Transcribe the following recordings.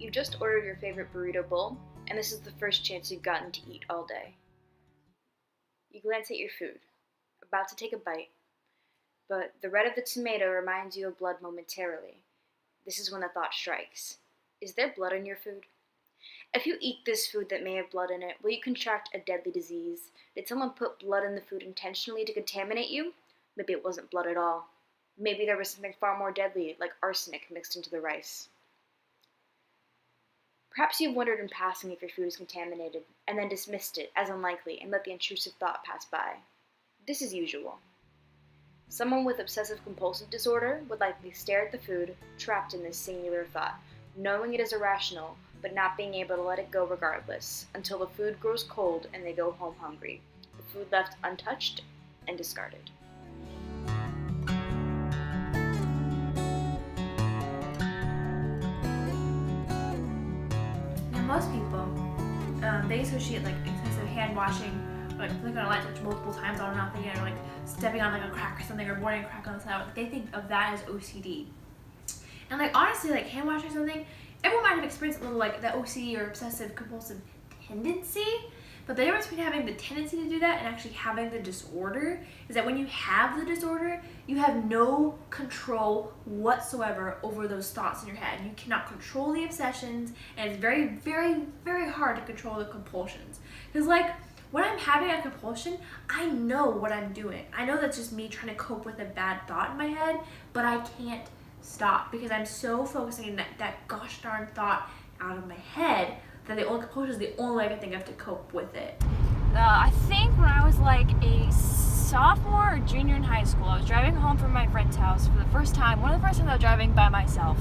You just ordered your favorite burrito bowl, and this is the first chance you've gotten to eat all day. You glance at your food, about to take a bite, but the red of the tomato reminds you of blood momentarily. This is when the thought strikes. Is there blood in your food? If you eat this food that may have blood in it, will you contract a deadly disease? Did someone put blood in the food intentionally to contaminate you? Maybe it wasn't blood at all. Maybe there was something far more deadly, like arsenic mixed into the rice. Perhaps you've wondered in passing if your food is contaminated, and then dismissed it as unlikely and let the intrusive thought pass by. This is usual. Someone with obsessive-compulsive disorder would likely stare at the food, trapped in this singular thought, knowing it is irrational, but not being able to let it go regardless, until the food grows cold and they go home hungry, the food left untouched and discarded. Now, most people, they associate like excessive hand washing, or like flicking on a light switch multiple times on and off again, or like stepping on like a crack or something, or boarding a crack on the side. Like, they think of that as OCD. And like honestly, like hand washing or something, everyone might have experienced a little like the OCD or obsessive compulsive tendency, but the difference between having the tendency to do that and actually having the disorder is that when you have the disorder, you have no control whatsoever over those thoughts in your head. You cannot control the obsessions, and it's very, very, very hard to control the compulsions. Because like when I'm having a compulsion, I know what I'm doing. I know that's just me trying to cope with a bad thought in my head, but I can't stop because I'm so focusing on that gosh darn thought out of my head that the only compulsion is the only way I can think of to cope with it. I think when I was like a sophomore or junior in high school, I was driving home from my friend's house for the first time. One of the first times I was driving by myself.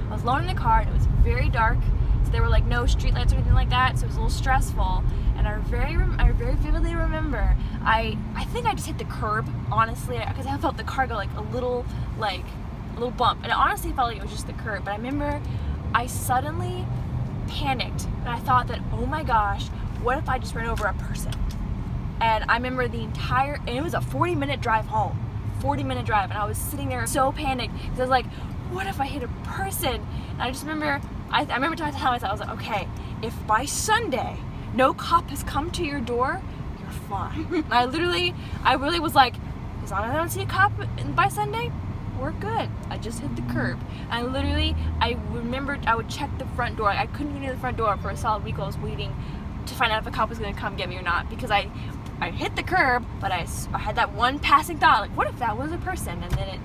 I was alone in the car and it was very dark, so there were like no street lights or anything like that, so it was a little stressful. And I very vividly remember, I think I just hit the curb, honestly, because I felt the car go like a little bump, and it honestly felt like it was just the curb. But I remember I suddenly panicked and I thought that, oh my gosh, what if I just ran over a person? And I remember and it was a 40-minute drive home, 40-minute drive, and I was sitting there so panicked because I was like, what if I hit a person? And I just remember, I remember trying to tell myself, I was like, okay, if by Sunday no cop has come to your door, you're fine. And I really was like, as long as I don't see a cop by Sunday, we're good. I just hit the curb. I remembered I would check the front door. I couldn't get near the front door for a solid week while I was waiting to find out if a cop was going to come get me or not, because I hit the curb, but I had that one passing thought, like, what if that was a person? And then it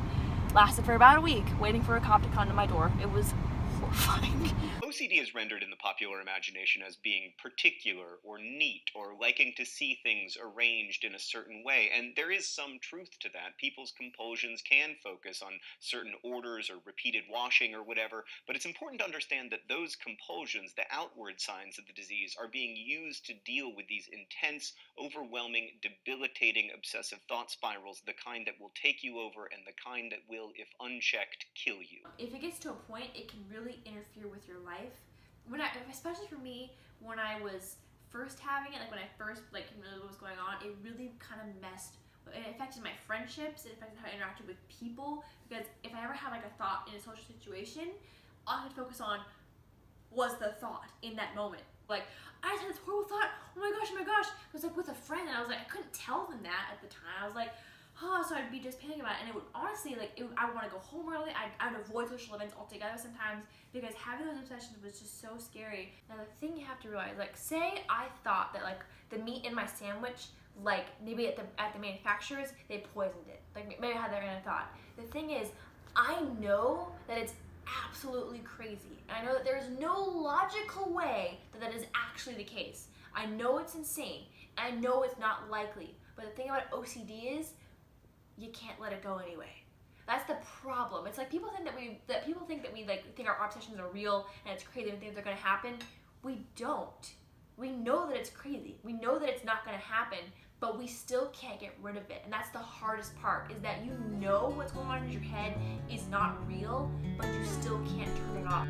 lasted for about a week, waiting for a cop to come to my door. It was horrifying. OCD is rendered in the popular imagination as being particular or neat or liking to see things arranged in a certain way, and there is some truth to that. People's compulsions can focus on certain orders or repeated washing or whatever, but it's important to understand that those compulsions, the outward signs of the disease, are being used to deal with these intense, overwhelming, debilitating obsessive thought spirals, the kind that will take you over and the kind that will, if unchecked, kill you. If it gets to a point, it can really interfere with your life. Especially for me, when I was first having it, like when I first knew what was going on, it really kind of it affected my friendships, it affected how I interacted with people, because if I ever had like a thought in a social situation, all I had to focus on was the thought in that moment. Like, I just had this horrible thought, oh my gosh, it was like with a friend, and I was like, I couldn't tell them that at the time. I was like, oh, so I'd be just panicking about it, and it would honestly, I would want to go home early. I'd avoid social events altogether sometimes, because having those obsessions was just so scary. Now, the thing you have to realize, like, say I thought that, like, the meat in my sandwich, like, maybe at the manufacturers, they poisoned it. Like, maybe I had that kind of thought. The thing is, I know that it's absolutely crazy, and I know that there's no logical way that is actually the case. I know it's insane, and I know it's not likely, but the thing about OCD is, you can't let it go anyway. That's the problem. It's like people think that we think our obsessions are real and it's crazy and think they're gonna happen. We don't. We know that it's crazy. We know that it's not gonna happen, but we still can't get rid of it. And that's the hardest part, is that you know what's going on in your head is not real, but you still can't turn it off.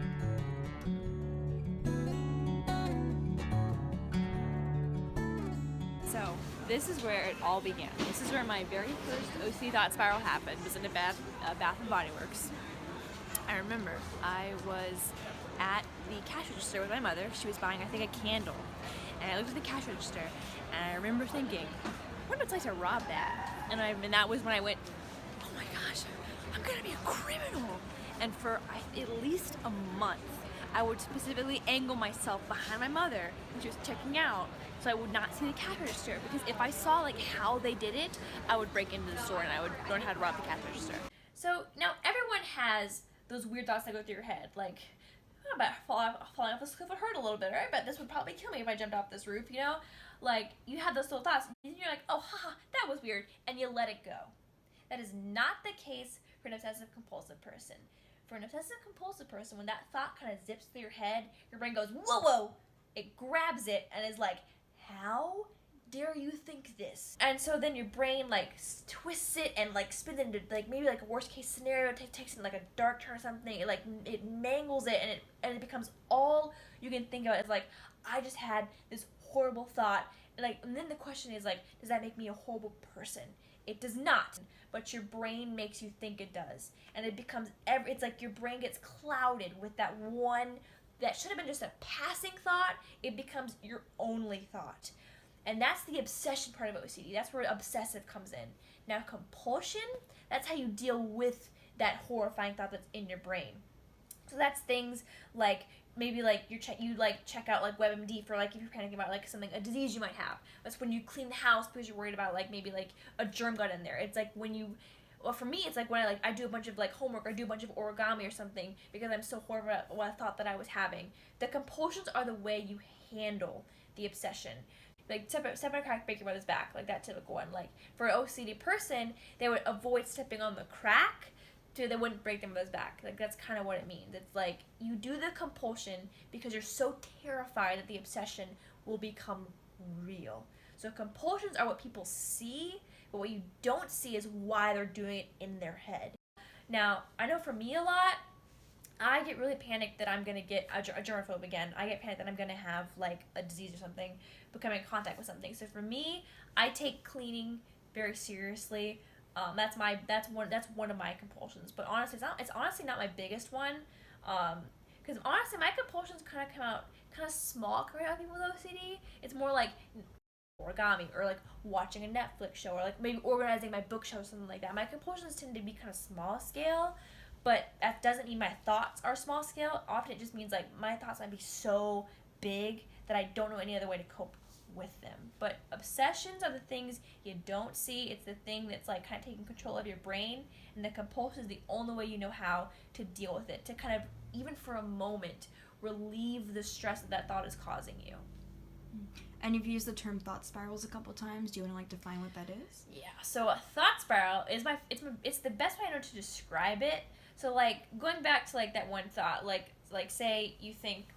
So this is where it all began. This is where my very first OCD thought spiral happened, was in a Bath and Body Works. I remember I was at the cash register with my mother. She was buying, I think, a candle. And I looked at the cash register, and I remember thinking, what if it's like to rob that? And that was when I went, oh my gosh, I'm gonna be a criminal. And for at least a month, I would specifically angle myself behind my mother when she was checking out, so I would not see the cash register. Because if I saw like how they did it, I would break into the store and I would learn how to rob the cash register. So now everyone has those weird thoughts that go through your head, like, oh, I bet falling off this cliff would hurt a little bit, or I bet this would probably kill me if I jumped off this roof, you know? Like, you have those little thoughts, and you're like, oh, haha, that was weird, and you let it go. That is not the case for an obsessive-compulsive person. For an obsessive-compulsive person, when that thought kind of zips through your head, your brain goes, whoa, whoa, it grabs it, and is like, how dare you think this? And so then your brain like twists it and like spins it into like maybe like a worst case scenario, takes it in like a dark turn or something. It mangles it, and it becomes all you can think of. It's like, I just had this horrible thought, and then the question is like, does that make me a horrible person? It does not, but your brain makes you think it does, and it becomes it's like your brain gets clouded with that one that should have been just a passing thought. It becomes your only thought. And that's the obsession part of OCD. That's where obsessive comes in. Now, compulsion, that's how you deal with that horrifying thought that's in your brain. So that's things like maybe like you check out like WebMD for like if you're panicking about like something, a disease you might have. That's when you clean the house because you're worried about like maybe like a germ got in there. It's like when you, well, for me, it's like when I do a bunch of like homework, or I do a bunch of origami or something because I'm so horrible about what I thought that I was having. The compulsions are the way you handle the obsession. Like stepping on a crack, break your mother's back, like that typical one. Like for an OCD person, they would avoid stepping on the crack so they wouldn't break their mother's back. Like that's kind of what it means. It's like you do the compulsion because you're so terrified that the obsession will become real. So compulsions are what people see, but what you don't see is why they're doing it in their head. Now, I know for me a lot, I get really panicked that I'm going to get a germaphobe again. I get panicked that I'm going to have like a disease or something, become in contact with something. So for me, I take cleaning very seriously. That's one of my compulsions. But honestly, it's honestly not my biggest one. Because honestly, my compulsions kind of come out kind of small compared to people with OCD. It's more like origami, or like watching a Netflix show, or like maybe organizing my bookshelf or something like that. My compulsions tend to be kind of small scale. But that doesn't mean my thoughts are small scale. Often it just means like my thoughts might be so big that I don't know any other way to cope with them. But obsessions are the things you don't see. It's the thing that's like kind of taking control of your brain. And the compulsion is the only way you know how to deal with it. To kind of, even for a moment, relieve the stress that thought is causing you. And you've used the term thought spirals a couple times. Do you want to like define what that is? Yeah. So a thought spiral is it's the best way I know to describe it. So like going back to like that one thought, like say you think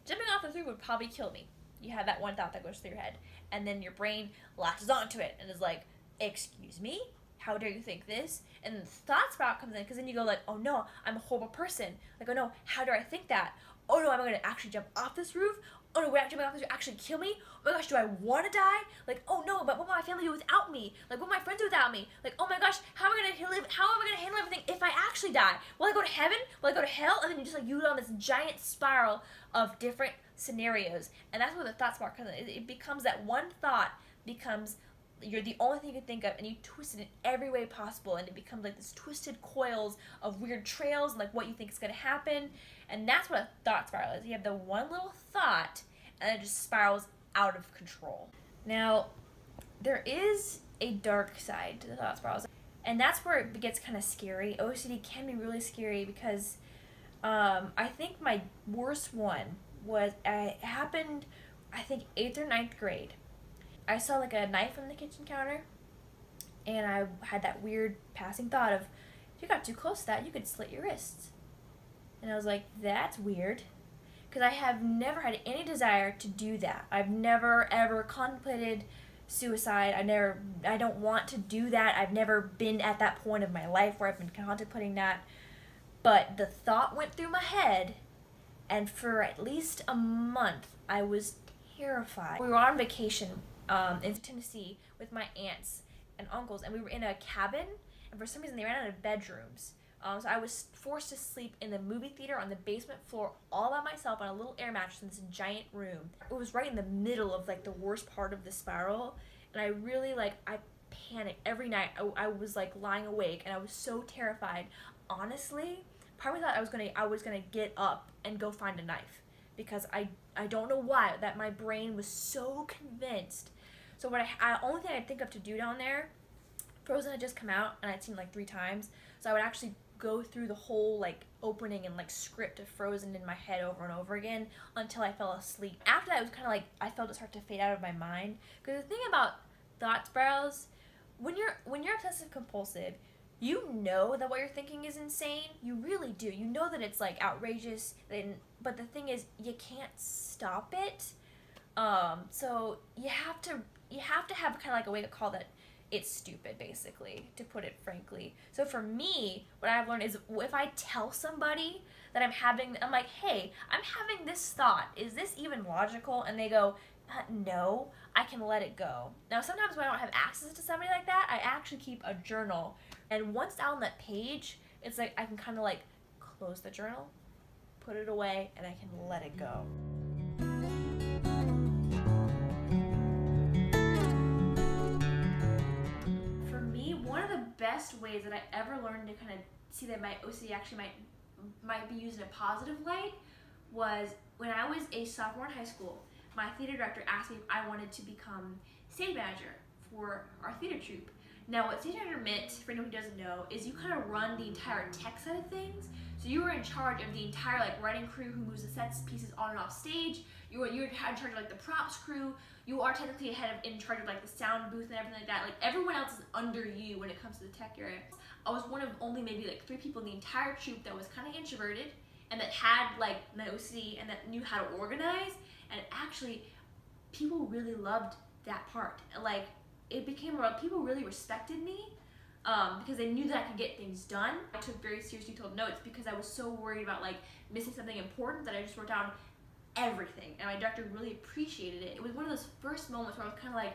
jumping off the roof would probably kill me. You have that one thought that goes through your head, and then your brain latches onto it and is like, excuse me, how dare you think this? And the thought spiral comes in, because then you go like, oh no, I'm a horrible person. Like, oh no, how dare I think that? Oh no, am I going to actually jump off this roof? Oh no, jumping off this roof actually kill me? Oh my gosh, do I want to die? Like, oh no, but what will my family do without me? Like, what will my friends do without me? Like, oh my gosh, how am I going to live? How am I going to handle everything if I actually die? Will I go to heaven? Will I go to hell? And then you just like, you go on this giant spiral of different scenarios. And that's where the thought spiral comes in. It becomes that one thought becomes you're the only thing you can think of, and you twist it in every way possible, and it becomes like this twisted coils of weird trails and like what you think is going to happen. And that's what a thought spiral is. You have the one little thought, and it just spirals out of control. Now, there is a dark side to the thought spirals, and that's where it gets kind of scary. OCD can be really scary because I think my worst one was, it happened, I think 8th or 9th grade. I saw like a knife on the kitchen counter, and I had that weird passing thought of, if you got too close to that, you could slit your wrists. And I was like, that's weird, because I have never had any desire to do that. I've never ever contemplated suicide. I don't want to do that. I've never been at that point of my life where I've been contemplating that. But the thought went through my head, and for at least a month, I was terrified. We were on vacation in Tennessee with my aunts and uncles, and we were in a cabin, and for some reason they ran out of bedrooms. So I was forced to sleep in the movie theater on the basement floor all by myself on a little air mattress in this giant room. It was right in the middle of like the worst part of the spiral, and I really I panicked every night. I was like lying awake, and I was so terrified. Honestly, part of me thought I was gonna get up and go find a knife, because I don't know why that my brain was so convinced. So what I only thing I could think of to do down there, Frozen had just come out and I'd seen it like 3 times, so I would actually go through the whole like opening and like script of Frozen in my head over and over again until I fell asleep. After that, it was kind of like I felt it start to fade out of my mind. Because the thing about thought spirals, when you're obsessive compulsive, you know that what you're thinking is insane. You really do. You know that it's like outrageous. But the thing is, you can't stop it. So you have to have kind of like a wake-up call that it's stupid, basically, to put it frankly. So for me, what I've learned is if I tell somebody that I'm like, hey, I'm having this thought. Is this even logical? And they go, no, I can let it go. Now, sometimes when I don't have access to somebody like that, I actually keep a journal. And once on that page, it's like I can kind of like close the journal, put it away, and I can let it go. For me, one of the best ways that I ever learned to kind of see that my OCD actually might be used in a positive light was when I was a sophomore in high school. My theater director asked me if I wanted to become stage manager for our theater troupe. Now, what stage manager meant, for anyone who doesn't know, is you kind of run the entire tech side of things. So you were in charge of the entire like writing crew who moves the sets pieces on and off stage. You're in charge of like the props crew. You are technically in charge of like the sound booth and everything like that. Like everyone else is under you when it comes to the tech area. I was one of only maybe like 3 people in the entire troupe that was kind of introverted and that had like an OCD and that knew how to organize. And actually, people really loved that part. Like, it became people really respected me because they knew that I could get things done. I took very seriously detailed notes because I was so worried about like missing something important that I just wrote down everything. And my director really appreciated it. It was one of those first moments where I was kind of like,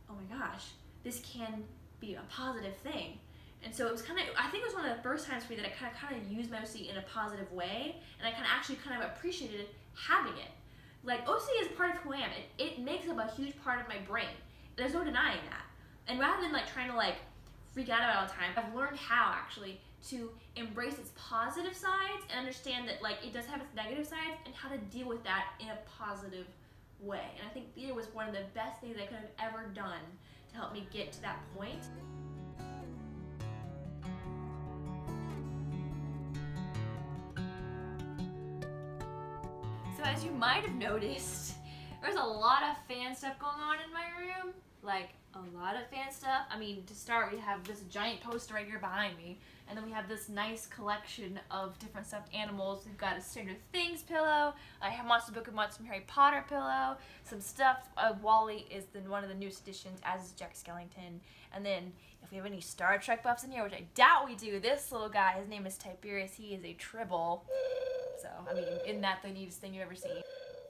oh my gosh, this can be a positive thing. And so it was I think it was one of the first times for me that I kind of used my OCD in a positive way, and I actually appreciated having it. Like, OCD is part of who I am. It makes up a huge part of my brain. There's no denying that. And rather than like trying to like freak out about it all the time, I've learned how actually to embrace its positive sides and understand that like it does have its negative sides and how to deal with that in a positive way. And I think theater was one of the best things I could have ever done to help me get to that point. So as you might have noticed, there's a lot of fan stuff going on in my room. Like, a lot of fan stuff. I mean, to start, we have this giant poster right here behind me. And then we have this nice collection of different stuffed animals. We've got a Stranger Things pillow, a Monster Book of Monsters from Harry Potter pillow, some stuffed Wally is one of the newest additions, as is Jack Skellington. And then, if we have any Star Trek buffs in here, which I doubt we do, this little guy, his name is Tiberius. He is a Tribble. So, I mean, isn't that the neatest thing you've ever seen?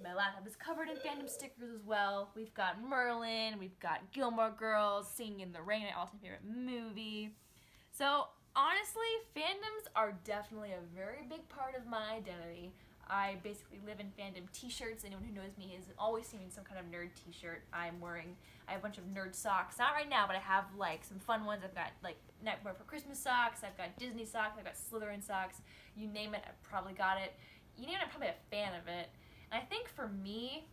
My laptop is covered in fandom stickers as well. We've got Merlin, we've got Gilmore Girls, Singing in the Rain, my all-time favorite movie. So, honestly, fandoms are definitely a very big part of my identity. I basically live in fandom t-shirts. Anyone who knows me has always seen me in some kind of nerd t-shirt. I have a bunch of nerd socks. Not right now, but I have like some fun ones. I've got like Nightmare for Christmas socks. I've got Disney socks. I've got Slytherin socks. You name it, I've probably got it. You name it, I'm probably a fan of it. And I think for me,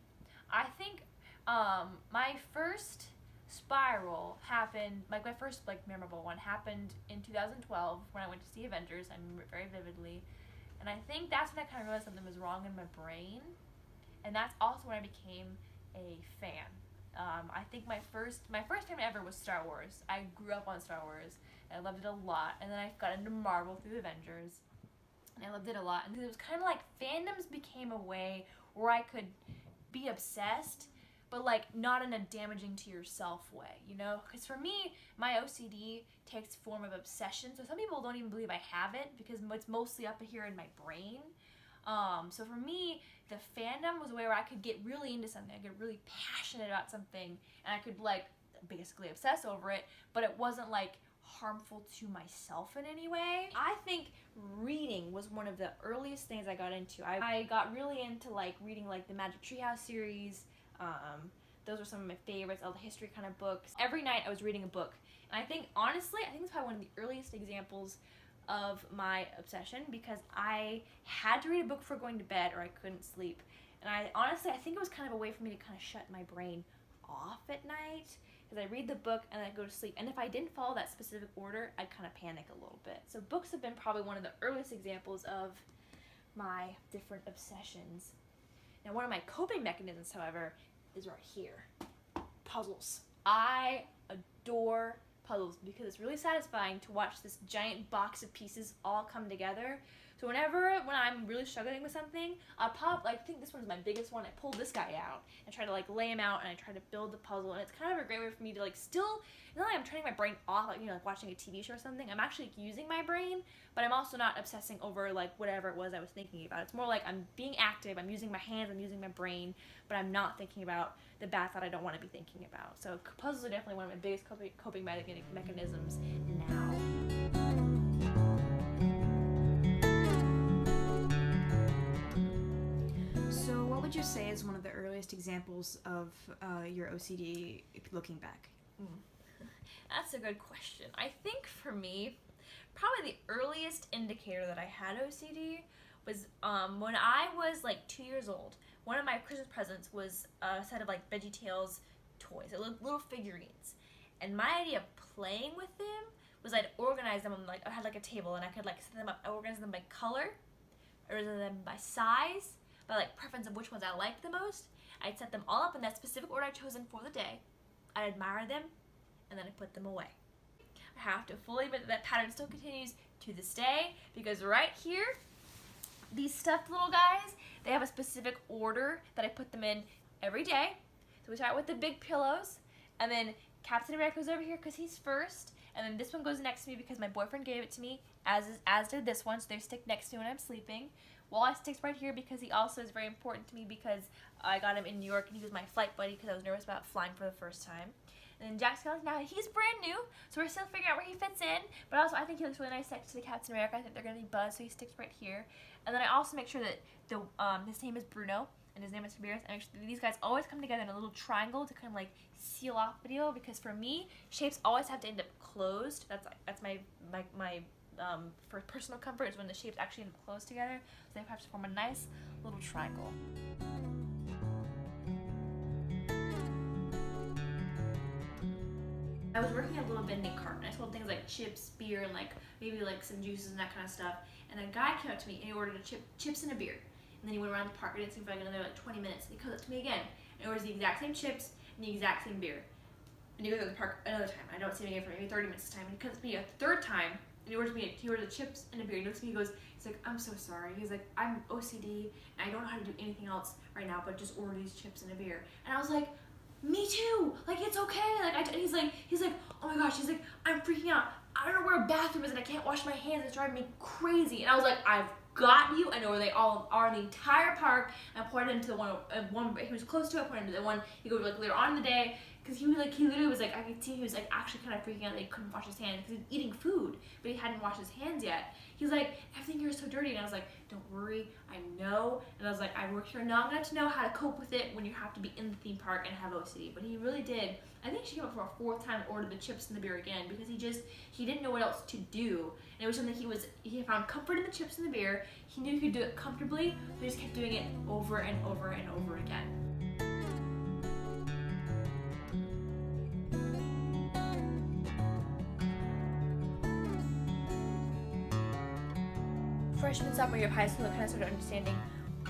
my first spiral happened, like my first like memorable one happened in 2012 when I went to see Avengers. I remember it very vividly. And I think that's when I kind of realized something was wrong in my brain. And that's also when I became a fan. I think my first fan ever was Star Wars. I grew up on Star Wars. And I loved it a lot. And then I got into Marvel through Avengers. And I loved it a lot. And it was kind of like fandoms became a way where I could be obsessed, but like not in a damaging to yourself way, you know? Because for me, my OCD takes form of obsession. So some people don't even believe I have it because it's mostly up here in my brain. So for me, the fandom was a way where I could get really into something. I get really passionate about something, and I could like basically obsess over it, but it wasn't like harmful to myself in any way. I think reading was one of the earliest things I got into. I got really into like reading like the Magic Treehouse series. Those were some of my favorites, all the history kind of books. Every night I was reading a book. And I think, honestly, it's probably one of the earliest examples of my obsession, because I had to read a book before going to bed or I couldn't sleep. And I think it was kind of a way for me to kind of shut my brain off at night, because I read the book and then I go to sleep. And if I didn't follow that specific order, I'd kind of panic a little bit. So books have been probably one of the earliest examples of my different obsessions. Now, one of my coping mechanisms, however, is right here. Puzzles. I adore puzzles because it's really satisfying to watch this giant box of pieces all come together. So when I'm really struggling with something, I think this one's my biggest one. I pull this guy out and try to like lay him out, and I try to build the puzzle. And it's kind of a great way for me to like still, not like I'm turning my brain off, like, like watching a TV show or something. I'm actually using my brain, but I'm also not obsessing over like whatever it was I was thinking about. It's more like I'm being active, I'm using my hands, I'm using my brain, but I'm not thinking about the bad thought I don't want to be thinking about. So puzzles are definitely one of my biggest coping mechanisms now. So what would you say is one of the earliest examples of your OCD looking back? That's a good question. I think for me, probably the earliest indicator that I had OCD was when I was like 2 years old. One of my Christmas presents was a set of like VeggieTales toys, little figurines. And my idea of playing with them was I'd organize them on I had like a table, and I could like set them up. I organized them by color, organize them by size, by like preference of which ones I liked the most. I'd set them all up in that specific order I'd chosen for the day. I'd admire them, and then I put them away. I have to fully admit that pattern still continues to this day, because right here, these stuffed little guys, they have a specific order that I put them in every day. So we start with the big pillows, and then Captain America goes over here because he's first, and then this one goes next to me because my boyfriend gave it to me, as did this one, so they stick next to me when I'm sleeping. Wally sticks right here because he also is very important to me, because I got him in New York and he was my flight buddy because I was nervous about flying for the first time. And then Jack Skellington, now he's brand new, so we're still figuring out where he fits in, but also I think he looks really nice next to the Captain America. I think they're going to be buds, so he sticks right here. And then I also make sure that his name is Bruno and his name is Tobias. I make sure that these guys always come together in a little triangle to kind of like seal off the deal, because for me, shapes always have to end up closed. That's my for personal comfort, is when the shapes actually end up closed together, so they have to form a nice little triangle. I was working at a little vending cart, and I sold things like chips, beer, and like maybe like some juices and that kind of stuff. And a guy came up to me and he ordered chips and a beer. And then he went around the park. It didn't seem like another like 20 minutes. And he comes up to me again and orders the exact same chips and the exact same beer. And he goes to the park another time. I don't see him again for maybe 30 minutes this time. And he comes to me a third time and he orders the chips and a beer. He looks at me and he's like, I'm so sorry. He's like, I'm OCD and I don't know how to do anything else right now but just order these chips and a beer. And I was like, me too. Like, it's okay. Like, and he's like, oh my gosh. He's like, I'm freaking out. I don't know where a bathroom is and I can't wash my hands. It's driving me crazy. And I was like, I've got you. I know where they all are in the entire park. And I pointed into the one he was close to. I pointed into the one he goes like later on in the day, because he literally was like, I could see he was like actually kind of freaking out that he couldn't wash his hands because he was eating food, but he hadn't washed his hands yet. He's like, everything here is so dirty. And I was like, don't worry, I know. And I was like, I work here now. I'm gonna have to know how to cope with it when you have to be in the theme park and have OCD. But he really did. I think she came up for a fourth time and ordered the chips and the beer again, because he didn't know what else to do. And it was something he found comfort in the chips and the beer. He knew he could do it comfortably, but he just kept doing it over and over and over again. Freshman, sophomore year of high school, I kind of started understanding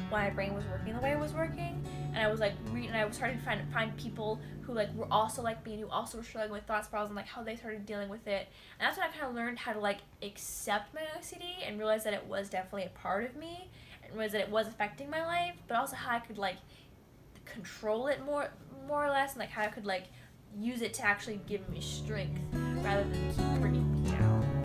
why my brain was working the way it was working, and I was like reading, and I was starting to find people who like were also like me, and who also were struggling with thought spirals and like how they started dealing with it. And that's when I kind of learned how to like accept my OCD and realize that it was definitely a part of me, and realize that it was affecting my life, but also how I could like control it more or less, and like how I could like use it to actually give me strength rather than keep bringing me down.